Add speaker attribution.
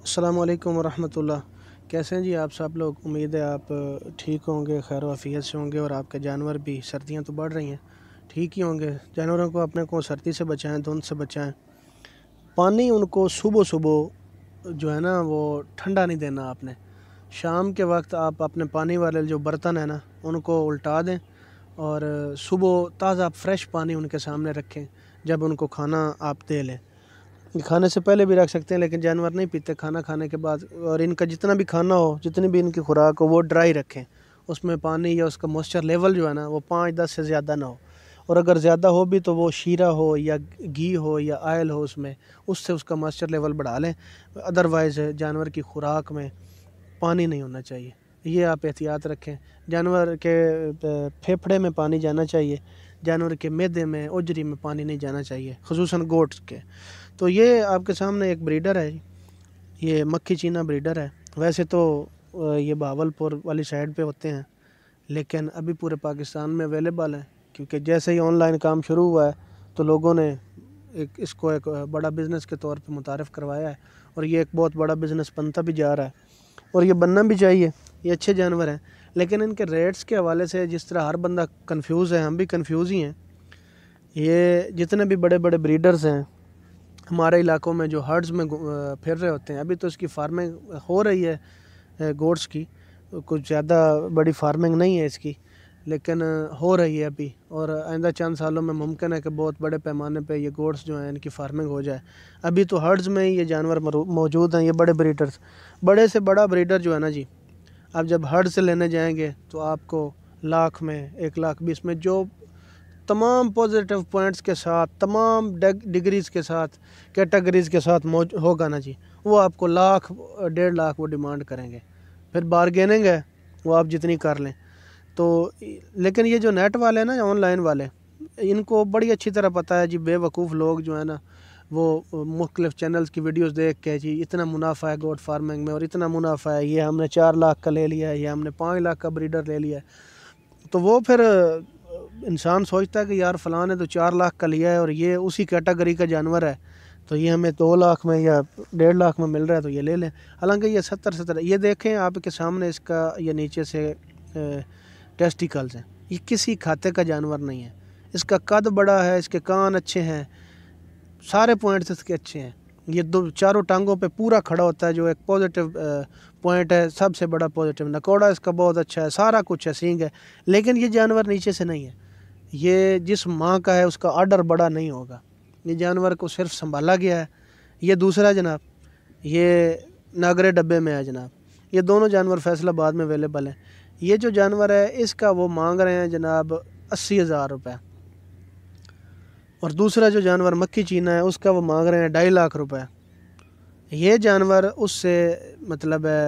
Speaker 1: السلام علیکم ورحمۃ اللہ۔ کیسے ہیں جی آپ سب لوگ؟ امید ہے آپ ٹھیک ہوں گے، خیر و عافیت سے ہوں گے، اور آپ کے جانور بھی، سردیاں تو بڑھ رہی ہیں، ٹھیک ہی ہوں گے۔ جانوروں کو اپنے کو سردی سے بچائیں، دھند سے بچائیں۔ پانی ان کو صبح صبح جو ہے نا وہ ٹھنڈا نہیں دینا آپ نے۔ شام کے وقت آپ اپنے پانی والے جو برتن ہیں نا ان کو الٹا دیں، اور صبح تازہ فریش پانی ان کے سامنے رکھیں جب ان کو کھانا آپ دے لیں۔ کھانے سے پہلے بھی رکھ سکتے ہیں، لیکن جانور نہیں پیتے کھانا کھانے کے بعد، اور ان کا جتنا بھی کھانا ہو، جتنی بھی ان کی خوراک ہو، وہ ڈرائی رکھیں۔ اس میں پانی یا اس کا موئسچر لیول جو ہے نا وہ 5-10 سے زیادہ نہ ہو، اور اگر زیادہ ہو بھی تو وہ شیرہ ہو یا گھی ہو یا آئل ہو اس سے اس کا موئسچر لیول بڑھا لیں۔ ادروائز جانور کی خوراک میں پانی نہیں ہونا چاہیے، یہ آپ احتیاط رکھیں۔ جانور کے پھیپھڑے میں پانی جانا چاہیے، جانور کے معدے میں، اجری میں پانی نہیں جانا چاہیے، خصوصاً گوٹس کے۔ تو یہ آپ کے سامنے ایک بریڈر ہے، یہ مکھی چینا بریڈر ہے۔ ویسے تو یہ بہاولپور والی سائڈ پہ ہوتے ہیں، لیکن ابھی پورے پاکستان میں اویلیبل ہے، کیونکہ جیسے ہی آن لائن کام شروع ہوا ہے تو لوگوں نے اس کو ایک بڑا بزنس کے طور پہ متعارف کروایا ہے، اور یہ ایک بہت بڑا بزنس بنتا بھی جا رہا ہے، اور یہ بننا بھی چاہیے۔ یہ اچھے جانور ہیں، لیکن ان کے ریٹس کے حوالے سے جس طرح ہر بندہ کنفیوز ہے، ہم بھی کنفیوز ہی ہیں۔ یہ جتنے بھی بڑے بڑے بریڈرز ہیں ہمارے علاقوں میں جو ہرڈز میں پھر رہے ہوتے ہیں، ابھی تو اس کی فارمنگ ہو رہی ہے گوٹس کی، کچھ زیادہ بڑی فارمنگ نہیں ہے اس کی، لیکن ہو رہی ہے ابھی، اور آئندہ چند سالوں میں ممکن ہے کہ بہت بڑے پیمانے پہ یہ گوٹس جو ہیں ان کی فارمنگ ہو جائے۔ ابھی تو ہرڈز میں ہی یہ جانور موجود ہیں، یہ بڑے بریڈرز۔ بڑے سے بڑا بریڈر جو ہے نا جی، آپ جب ہرڈ سے لینے جائیں گے تو آپ کو لاکھ میں، 1,20,000 میں، جو تمام پازیٹیو پوائنٹس کے ساتھ، تمام ڈگریز کے ساتھ، کیٹیگریز کے ساتھ ہوگا نا جی، وہ آپ کو 1,00,000 1,50,000 وہ ڈیمانڈ کریں گے۔ پھر بارگیننگ ہے، وہ آپ جتنی کر لیں تو۔ لیکن یہ جو نیٹ والے ہیں نا، آن لائن والے، ان کو بڑی اچھی طرح پتہ ہے جی، بے وقوف لوگ جو ہیں نا وہ مختلف چینلز کی ویڈیوز دیکھ کے جی اتنا منافع ہے گوٹ فارمنگ میں، اور اتنا منافع ہے، یہ ہم نے 4,00,000 کا لے لیا ہے، یہ ہم نے 5,00,000 کا بریڈر لے لیا ہے، تو وہ پھر انسان سوچتا ہے کہ یار فلاں نے تو 4,00,000 کا لیا ہے اور یہ اسی کیٹیگری کا جانور ہے، تو یہ ہمیں 2,00,000 میں یا 1,50,000 میں مل رہا ہے تو یہ لے لیں۔ حالانکہ یہ 70 یہ دیکھیں آپ کے سامنے، اس کا یہ نیچے سے ٹیسٹیکلز ہیں، یہ کسی کھاتے کا جانور نہیں ہے۔ اس کا قد بڑا ہے، اس کے کان اچھے ہیں، سارے پوائنٹس اس کے اچھے ہیں، یہ چاروں ٹانگوں پہ پورا کھڑا ہوتا ہے، جو ایک پازیٹیو پوائنٹ ہے، سب سے بڑا پازیٹیو۔ نکوڑا اس کا بہت اچھا ہے، سارا کچھ ہے، سینگ ہے، لیکن یہ جانور نیچے سے نہیں ہے۔ یہ جس ماں کا ہے اس کا آرڈر بڑا نہیں ہوگا، یہ جانور کو صرف سنبھالا گیا ہے۔ یہ دوسرا جناب، یہ ناگرے ڈبے میں ہے جناب، یہ دونوں جانور فیصل آباد میں اویلیبل ہیں۔ یہ جو جانور ہے اس کا وہ مانگ رہے ہیں جناب 80,000 روپے، اور دوسرا جو جانور مکھی چینا ہے اس کا وہ مانگ رہے ہیں 2.5 لاکھ روپے۔ یہ جانور اس سے مطلب ہے